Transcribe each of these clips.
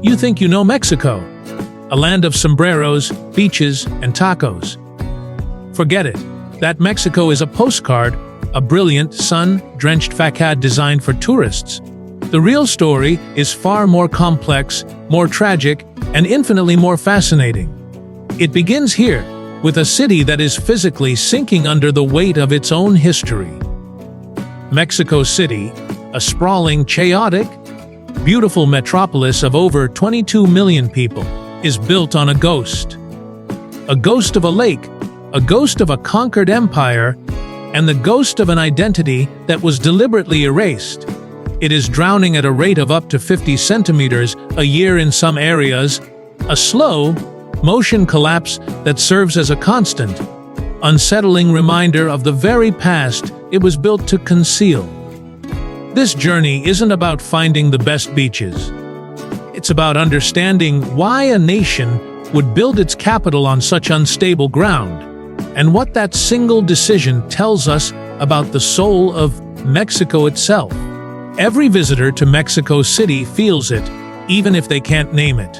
You think you know Mexico, a land of sombreros, beaches, and tacos. Forget it. That Mexico is a postcard, a brilliant, sun-drenched facade designed for tourists. The real story is far more complex, more tragic, and infinitely more fascinating. It begins here, with a city that is physically sinking under the weight of its own history. Mexico City, a sprawling, chaotic, beautiful metropolis of over 22 million people, is built on a ghost. A ghost of a lake, a ghost of a conquered empire, and the ghost of an identity that was deliberately erased. It is drowning at a rate of up to 50 centimeters a year in some areas, a slow motion collapse that serves as a constant, unsettling reminder of the very past it was built to conceal. This journey isn't about finding the best beaches. It's about understanding why a nation would build its capital on such unstable ground, and what that single decision tells us about the soul of Mexico itself. Every visitor to Mexico City feels it, even if they can't name it.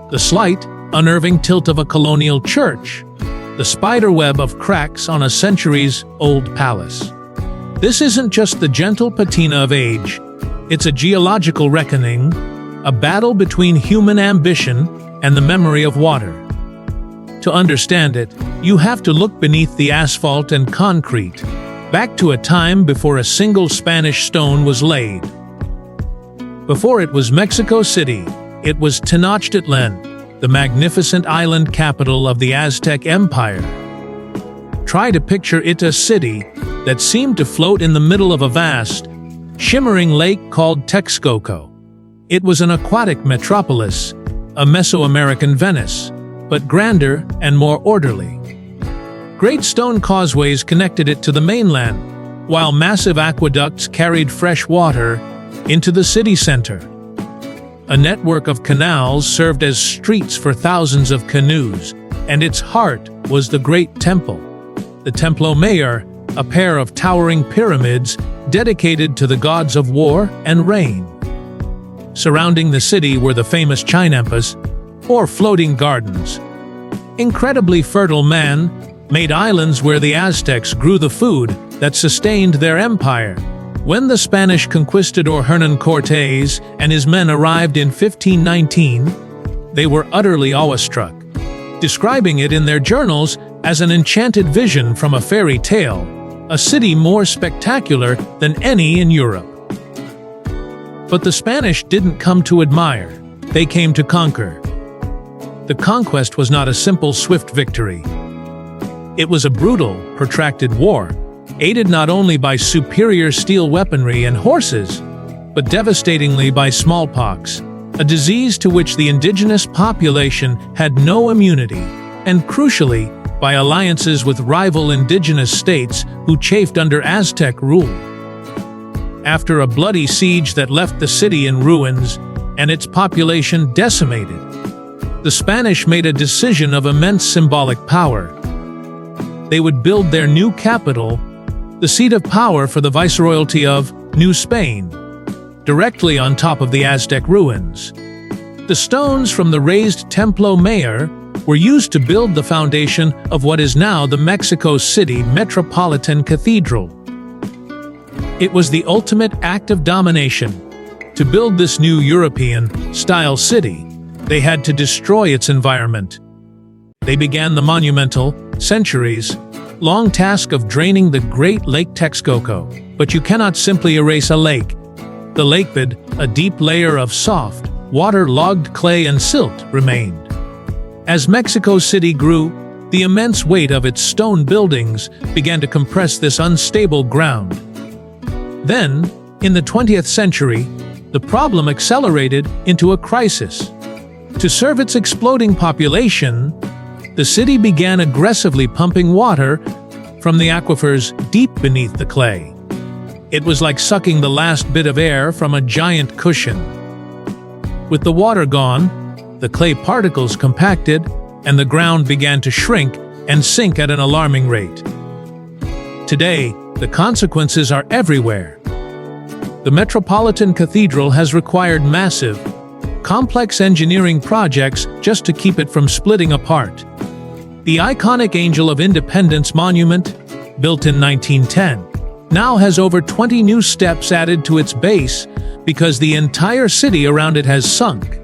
The slight, unnerving tilt of a colonial church, the spiderweb of cracks on a centuries-old palace. This isn't just the gentle patina of age, it's a geological reckoning, a battle between human ambition and the memory of water. To understand it, you have to look beneath the asphalt and concrete, back to a time before a single Spanish stone was laid. Before it was Mexico City, it was Tenochtitlan, the magnificent island capital of the Aztec Empire. Try to picture it, a city that seemed to float in the middle of a vast, shimmering lake called Texcoco. It was an aquatic metropolis, a Mesoamerican Venice, but grander and more orderly. Great stone causeways connected it to the mainland, while massive aqueducts carried fresh water into the city center. A network of canals served as streets for thousands of canoes, and its heart was the Great Temple, the Templo Mayor, a pair of towering pyramids dedicated to the gods of war and rain. Surrounding the city were the famous Chiapas, or floating gardens. Incredibly fertile man-made islands where the Aztecs grew the food that sustained their empire. When the Spanish conquistador Hernán Cortés and his men arrived in 1519, they were utterly awestruck, describing it in their journals as an enchanted vision from a fairy tale, a city more spectacular than any in Europe. But the Spanish didn't come to admire, they came to conquer. The conquest was not a simple, swift victory. It was a brutal, protracted war, aided not only by superior steel weaponry and horses, but devastatingly by smallpox, a disease to which the indigenous population had no immunity, and crucially, by alliances with rival indigenous states who chafed under Aztec rule. After a bloody siege that left the city in ruins and its population decimated, the Spanish made a decision of immense symbolic power. They would build their new capital, the seat of power for the Viceroyalty of New Spain, directly on top of the Aztec ruins. The stones from the raised Templo Mayor were used to build the foundation of what is now the Mexico City Metropolitan Cathedral. It was the ultimate act of domination. To build this new European-style city, they had to destroy its environment. They began the monumental, centuries-long task of draining the Great Lake Texcoco. But you cannot simply erase a lake. The lakebed, a deep layer of soft, water-logged clay and silt, remained. As Mexico City grew, the immense weight of its stone buildings began to compress this unstable ground. Then, in the 20th century, the problem accelerated into a crisis. To serve its exploding population, the city began aggressively pumping water from the aquifers deep beneath the clay. It was like sucking the last bit of air from a giant cushion. With the water gone, the clay particles compacted, and the ground began to shrink and sink at an alarming rate. Today, the consequences are everywhere. The Metropolitan Cathedral has required massive, complex engineering projects just to keep it from splitting apart. The iconic Angel of Independence monument, built in 1910, now has over 20 new steps added to its base because the entire city around it has sunk.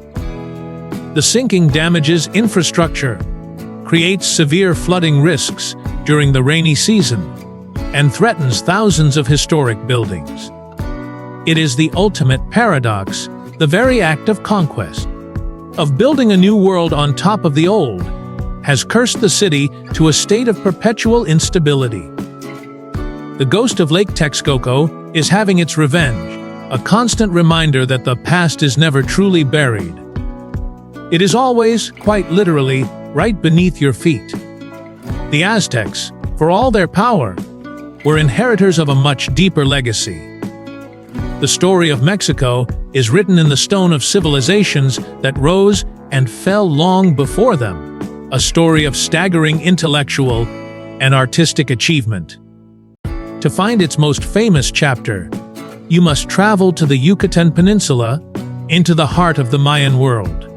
The sinking damages infrastructure, creates severe flooding risks during the rainy season, and threatens thousands of historic buildings. It is the ultimate paradox, the very act of conquest, of building a new world on top of the old, has cursed the city to a state of perpetual instability. The ghost of Lake Texcoco is having its revenge, a constant reminder that the past is never truly buried. It is always, quite literally, right beneath your feet. The Aztecs, for all their power, were inheritors of a much deeper legacy. The story of Mexico is written in the stone of civilizations that rose and fell long before them, a story of staggering intellectual and artistic achievement. To find its most famous chapter, you must travel to the Yucatan Peninsula, into the heart of the Mayan world.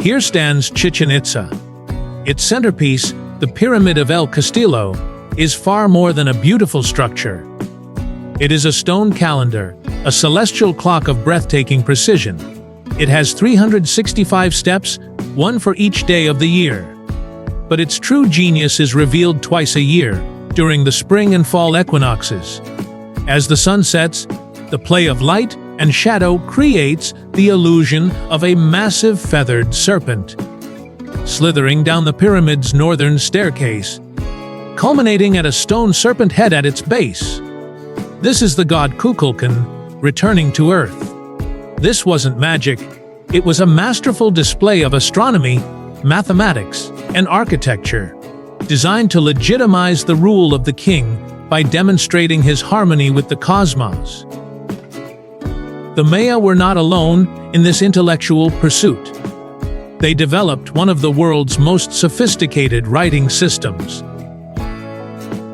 Here stands Chichen Itza. Its centerpiece, the Pyramid of El Castillo, is far more than a beautiful structure. It is a stone calendar, a celestial clock of breathtaking precision. It has 365 steps, one for each day of the year. But its true genius is revealed twice a year, during the spring and fall equinoxes. As the sun sets, the play of light and shadow creates the illusion of a massive feathered serpent, slithering down the pyramid's northern staircase, culminating at a stone serpent head at its base. This is the god Kukulkan, returning to Earth. This wasn't magic, it was a masterful display of astronomy, mathematics, and architecture, designed to legitimize the rule of the king by demonstrating his harmony with the cosmos. The Maya were not alone in this intellectual pursuit. They developed one of the world's most sophisticated writing systems,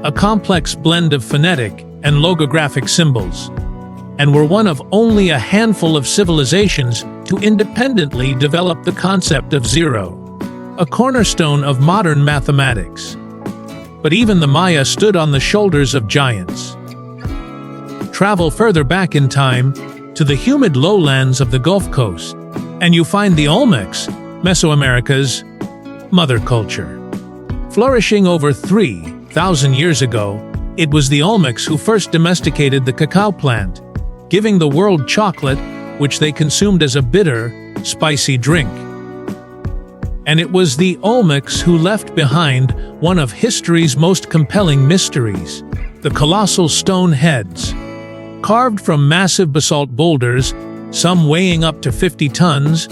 a complex blend of phonetic and logographic symbols, and were one of only a handful of civilizations to independently develop the concept of zero, a cornerstone of modern mathematics. But even the Maya stood on the shoulders of giants. Travel further back in time, to the humid lowlands of the Gulf Coast, and you find the Olmecs, Mesoamerica's mother culture. Flourishing over 3,000 years ago, it was the Olmecs who first domesticated the cacao plant, giving the world chocolate, which they consumed as a bitter, spicy drink. And it was the Olmecs who left behind one of history's most compelling mysteries, the colossal stone heads. Carved from massive basalt boulders, some weighing up to 50 tons,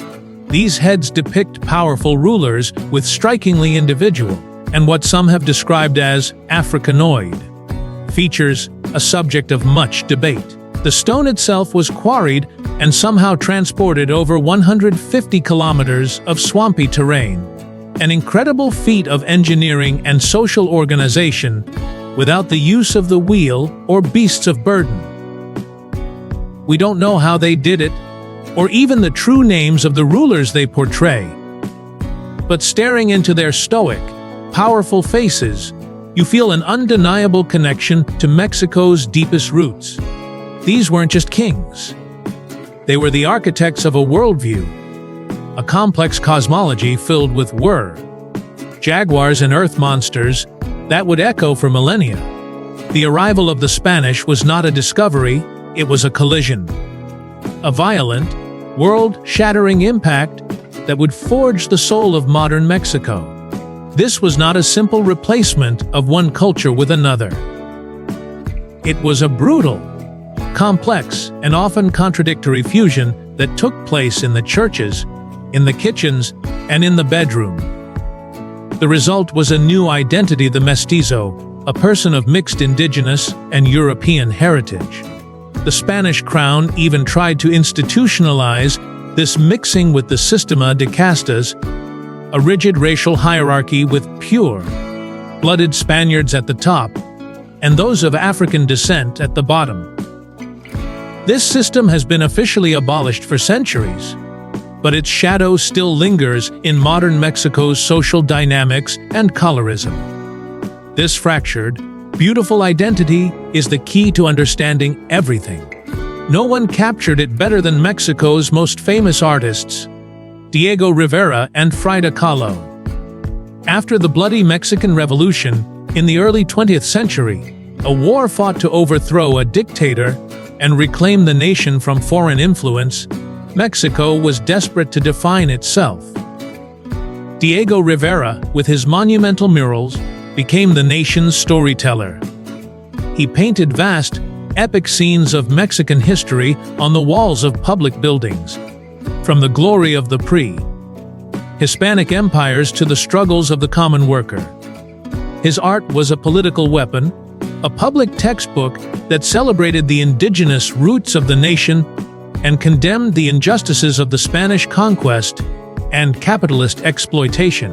these heads depict powerful rulers with strikingly individual, and what some have described as Africanoid features, a subject of much debate. The stone itself was quarried and somehow transported over 150 kilometers of swampy terrain, an incredible feat of engineering and social organization without the use of the wheel or beasts of burden. We don't know how they did it, or even the true names of the rulers they portray. But staring into their stoic, powerful faces, you feel an undeniable connection to Mexico's deepest roots. These weren't just kings. They were the architects of a worldview, a complex cosmology filled with jaguars and earth monsters that would echo for millennia. The arrival of the Spanish was not a discovery, it was a collision. A violent, world-shattering impact that would forge the soul of modern Mexico. This was not a simple replacement of one culture with another. It was a brutal, complex, and often contradictory fusion that took place in the churches, in the kitchens, and in the bedroom. The result was a new identity, the mestizo, a person of mixed indigenous and European heritage. The Spanish crown even tried to institutionalize this mixing with the Sistema de Castas, a rigid racial hierarchy with pure-blooded Spaniards at the top and those of African descent at the bottom. This system has been officially abolished for centuries, but its shadow still lingers in modern Mexico's social dynamics and colorism. This fractured, beautiful identity is the key to understanding everything. No one captured it better than Mexico's most famous artists, Diego Rivera and Frida Kahlo. After the bloody Mexican Revolution in the early 20th century, a war fought to overthrow a dictator and reclaim the nation from foreign influence, Mexico was desperate to define itself. Diego Rivera, with his monumental murals, became the nation's storyteller. He painted vast, epic scenes of Mexican history on the walls of public buildings, from the glory of the pre-Hispanic empires to the struggles of the common worker. His art was a political weapon, a public textbook that celebrated the indigenous roots of the nation and condemned the injustices of the Spanish conquest and capitalist exploitation.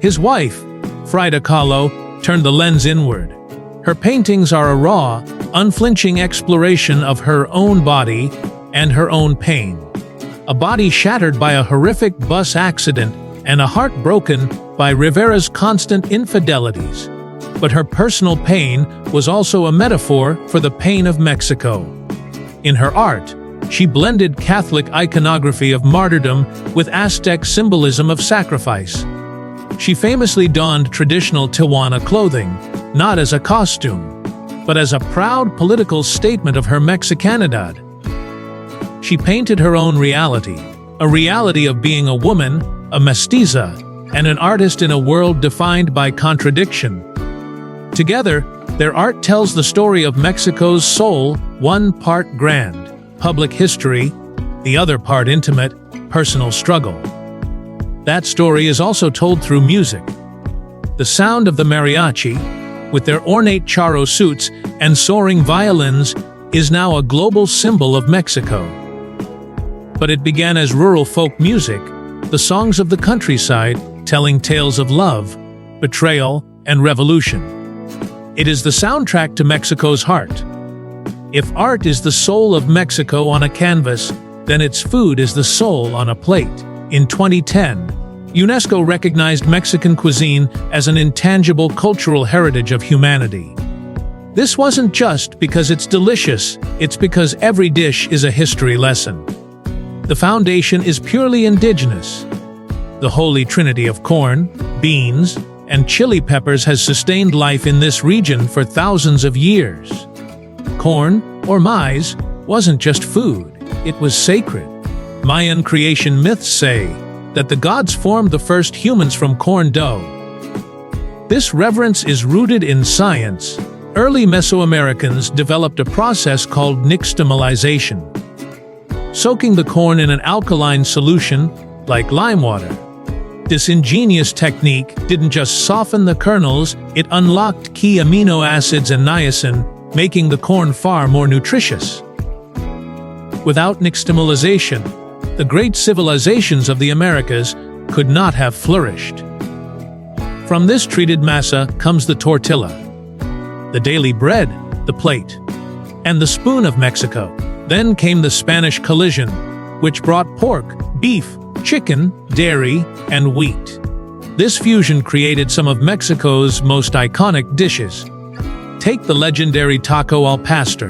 His wife, Frida Kahlo, turned the lens inward. Her paintings are a raw, unflinching exploration of her own body and her own pain. A body shattered by a horrific bus accident and a heart broken by Rivera's constant infidelities. But her personal pain was also a metaphor for the pain of Mexico. In her art, she blended Catholic iconography of martyrdom with Aztec symbolism of sacrifice. She famously donned traditional Tijuana clothing, not as a costume, but as a proud political statement of her Mexicanidad. She painted her own reality, a reality of being a woman, a mestiza, and an artist in a world defined by contradiction. Together, their art tells the story of Mexico's soul, one part grand, public history, the other part intimate, personal struggle. That story is also told through music. The sound of the mariachi, with their ornate charro suits and soaring violins, is now a global symbol of Mexico. But it began as rural folk music, the songs of the countryside telling tales of love, betrayal, and revolution. It is the soundtrack to Mexico's heart. If art is the soul of Mexico on a canvas, then its food is the soul on a plate. In 2010, UNESCO recognized Mexican cuisine as an intangible cultural heritage of humanity. This wasn't just because it's delicious, it's because every dish is a history lesson. The foundation is purely indigenous. The holy trinity of corn, beans, and chili peppers has sustained life in this region for thousands of years. Corn, or maize, wasn't just food, it was sacred. Mayan creation myths say that the gods formed the first humans from corn dough. This reverence is rooted in science. Early Mesoamericans developed a process called nixtamalization, soaking the corn in an alkaline solution like lime water. This ingenious technique didn't just soften the kernels, it unlocked key amino acids and niacin, making the corn far more nutritious. Without nixtamalization, the great civilizations of the Americas could not have flourished. From this treated masa comes the tortilla, the daily bread, the plate, and the spoon of Mexico. Then came the Spanish collision, which brought pork, beef, chicken, dairy, and wheat. This fusion created some of Mexico's most iconic dishes. Take the legendary taco al pastor.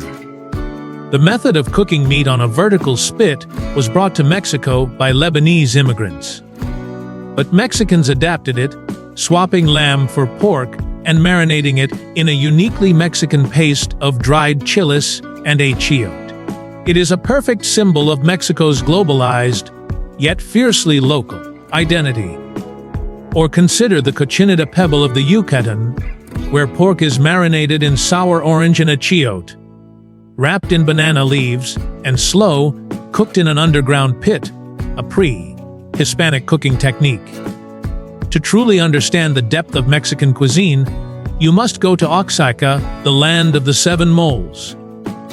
The method of cooking meat on a vertical spit was brought to Mexico by Lebanese immigrants. But Mexicans adapted it, swapping lamb for pork and marinating it in a uniquely Mexican paste of dried chiles and achiote. It is a perfect symbol of Mexico's globalized, yet fiercely local, identity. Or consider the cochinita pebble of the Yucatan, where pork is marinated in sour orange and achiote, wrapped in banana leaves, and cooked in an underground pit, a pre-Hispanic cooking technique. To truly understand the depth of Mexican cuisine, you must go to Oaxaca, the land of the seven moles.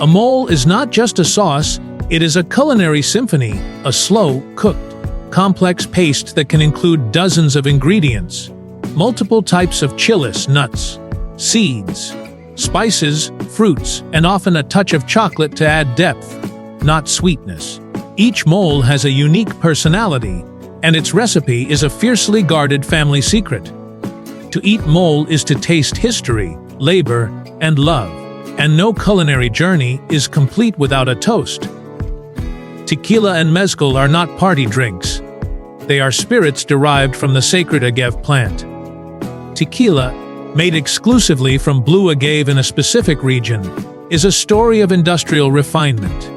A mole is not just a sauce, it is a culinary symphony, a slow-cooked, complex paste that can include dozens of ingredients, multiple types of chiles, nuts, seeds, spices, fruits, and often a touch of chocolate to add depth, not sweetness. Each mole has a unique personality, and its recipe is a fiercely guarded family secret. To eat mole is to taste history, labor, and love, and no culinary journey is complete without a toast. Tequila and mezcal are not party drinks. They are spirits derived from the sacred agave plant. Tequila, made exclusively from blue agave in a specific region, is a story of industrial refinement.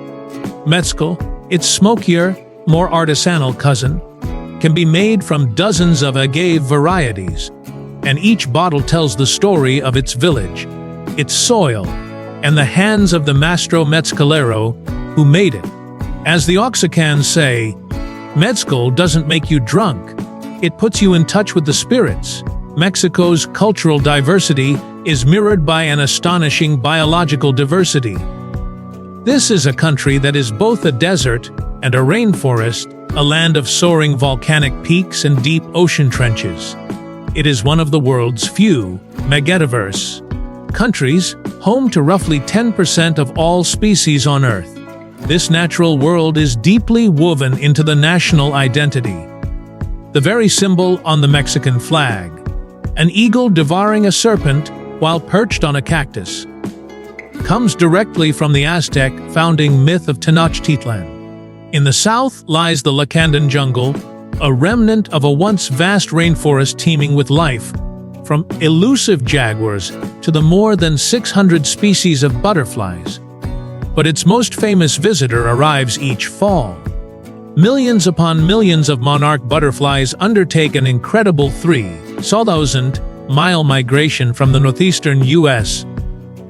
Mezcal, its smokier, more artisanal cousin, can be made from dozens of agave varieties, and each bottle tells the story of its village, its soil, and the hands of the maestro mezcalero who made it. As the Oaxacans say, mezcal doesn't make you drunk, it puts you in touch with the spirits. Mexico's cultural diversity is mirrored by an astonishing biological diversity. This is a country that is both a desert and a rainforest, a land of soaring volcanic peaks and deep ocean trenches. It is one of the world's few megadiverse countries, home to roughly 10% of all species on Earth. This natural world is deeply woven into the national identity. The very symbol on the Mexican flag, an eagle devouring a serpent while perched on a cactus, comes directly from the Aztec founding myth of Tenochtitlan. In the south lies the Lacandan jungle, a remnant of a once vast rainforest teeming with life, from elusive jaguars to the more than 600 species of butterflies. But its most famous visitor arrives each fall. Millions upon millions of monarch butterflies undertake an incredible 3,000-mile migration from the northeastern U.S.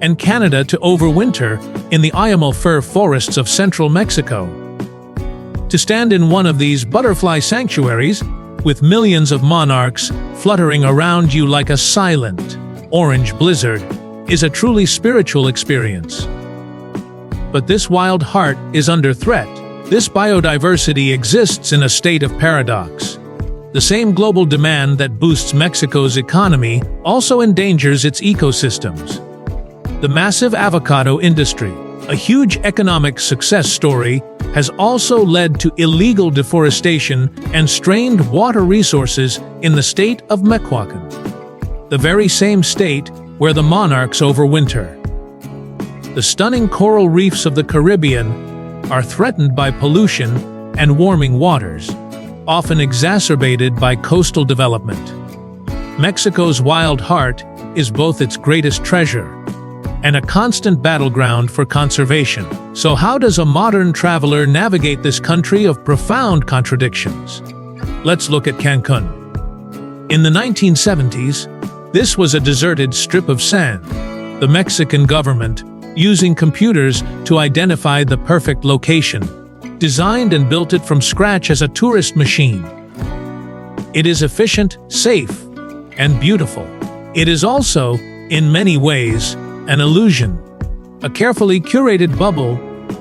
and Canada to overwinter in the Ayamo fir forests of central Mexico. To stand in one of these butterfly sanctuaries, with millions of monarchs fluttering around you like a silent, orange blizzard, is a truly spiritual experience. But this wild heart is under threat. This biodiversity exists in a state of paradox. The same global demand that boosts Mexico's economy also endangers its ecosystems. The massive avocado industry, a huge economic success story, has also led to illegal deforestation and strained water resources in the state of Michoacan, the very same state where the monarchs overwinter. The stunning coral reefs of the Caribbean are threatened by pollution and warming waters, often exacerbated by coastal development. Mexico's wild heart is both its greatest treasure and a constant battleground for conservation. So how does a modern traveler navigate this country of profound contradictions? Let's look at Cancun. In the 1970s, this was a deserted strip of sand. The Mexican government, using computers to identify the perfect location, designed and built it from scratch as a tourist machine. It is efficient, safe, and beautiful. It is also, in many ways, an illusion, a carefully curated bubble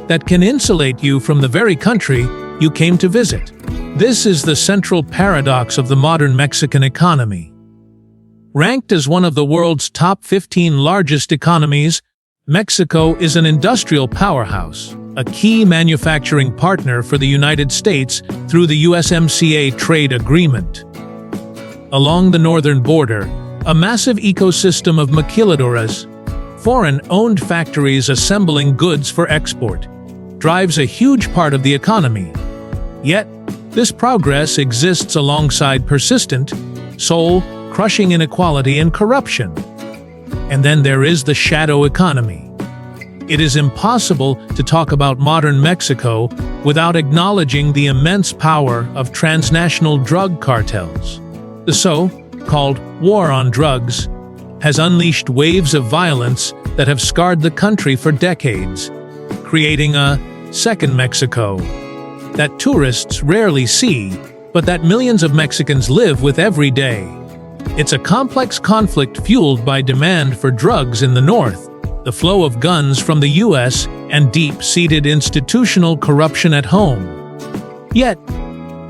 that can insulate you from the very country you came to visit. This is the central paradox of the modern Mexican economy. Ranked as one of the world's top 15 largest economies, Mexico is an industrial powerhouse, a key manufacturing partner for the United States through the USMCA trade agreement. Along the northern border, a massive ecosystem of maquiladoras, foreign-owned factories assembling goods for export, drives a huge part of the economy. Yet, this progress exists alongside persistent, soul-crushing inequality and corruption. And then there is the shadow economy. It is impossible to talk about modern Mexico without acknowledging the immense power of transnational drug cartels. The so-called war on drugs has unleashed waves of violence that have scarred the country for decades, creating a second Mexico that tourists rarely see, but that millions of Mexicans live with every day. It's a complex conflict fueled by demand for drugs in the north, the flow of guns from the U.S., and deep-seated institutional corruption at home. Yet,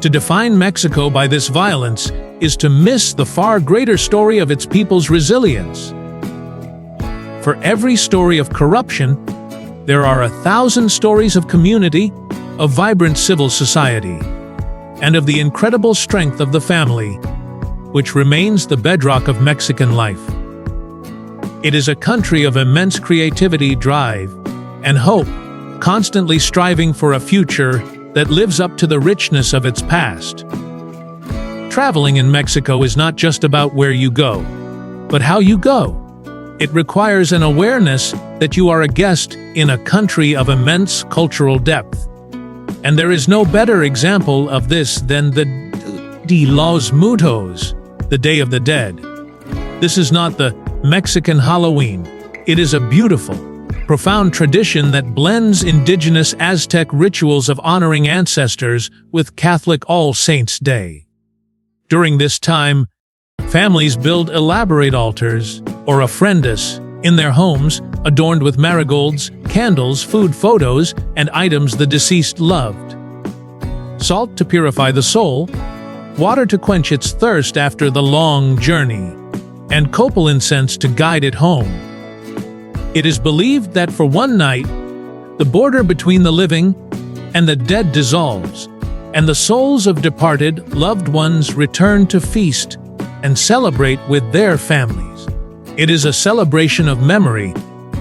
to define Mexico by this violence is to miss the far greater story of its people's resilience. For every story of corruption, there are 1,000 stories of community, of vibrant civil society, and of the incredible strength of the family, which remains the bedrock of Mexican life. It is a country of immense creativity, drive, and hope, constantly striving for a future that lives up to the richness of its past. Traveling in Mexico is not just about where you go, but how you go. It requires an awareness that you are a guest in a country of immense cultural depth. And there is no better example of this than the Dia de los Muertos, the Day of the Dead. This is not the Mexican Halloween. It is a beautiful, profound tradition that blends indigenous Aztec rituals of honoring ancestors with Catholic All Saints' Day. During this time, families build elaborate altars, or ofrendas, in their homes, adorned with marigolds, candles, food, photos, and items the deceased loved. Salt to purify the soul, water to quench its thirst after the long journey, and copal incense to guide it home. It is believed that for one night, the border between the living and the dead dissolves, and the souls of departed loved ones return to feast and celebrate with their families. It is a celebration of memory,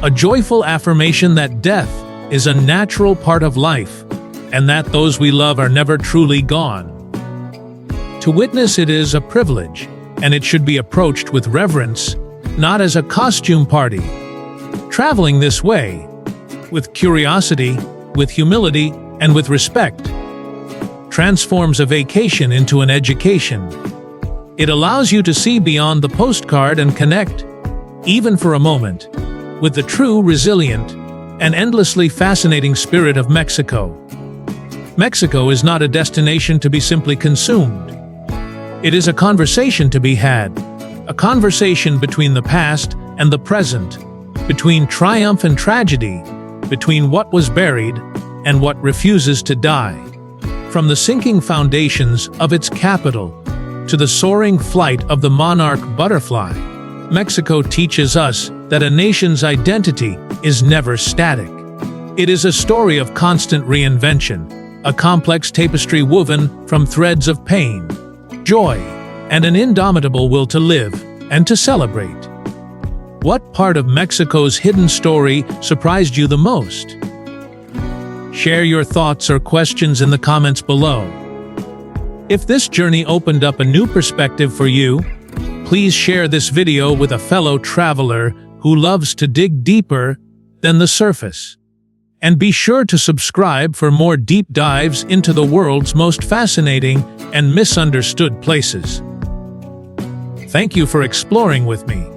a joyful affirmation that death is a natural part of life, and that those we love are never truly gone. To witness it is a privilege, and it should be approached with reverence, not as a costume party. Traveling this way, with curiosity, with humility, and with respect, transforms a vacation into an education. It allows you to see beyond the postcard and connect, even for a moment, with the true, resilient, and endlessly fascinating spirit of Mexico. Mexico is not a destination to be simply consumed. It is a conversation to be had, a conversation between the past and the present, between triumph and tragedy, between what was buried and what refuses to die. From the sinking foundations of its capital to the soaring flight of the monarch butterfly, Mexico teaches us that a nation's identity is never static. It is a story of constant reinvention, a complex tapestry woven from threads of pain, joy, and an indomitable will to live and to celebrate. What part of Mexico's hidden story surprised you the most? Share your thoughts or questions in the comments below. If this journey opened up a new perspective for you, please share this video with a fellow traveler who loves to dig deeper than the surface. And be sure to subscribe for more deep dives into the world's most fascinating and misunderstood places. Thank you for exploring with me.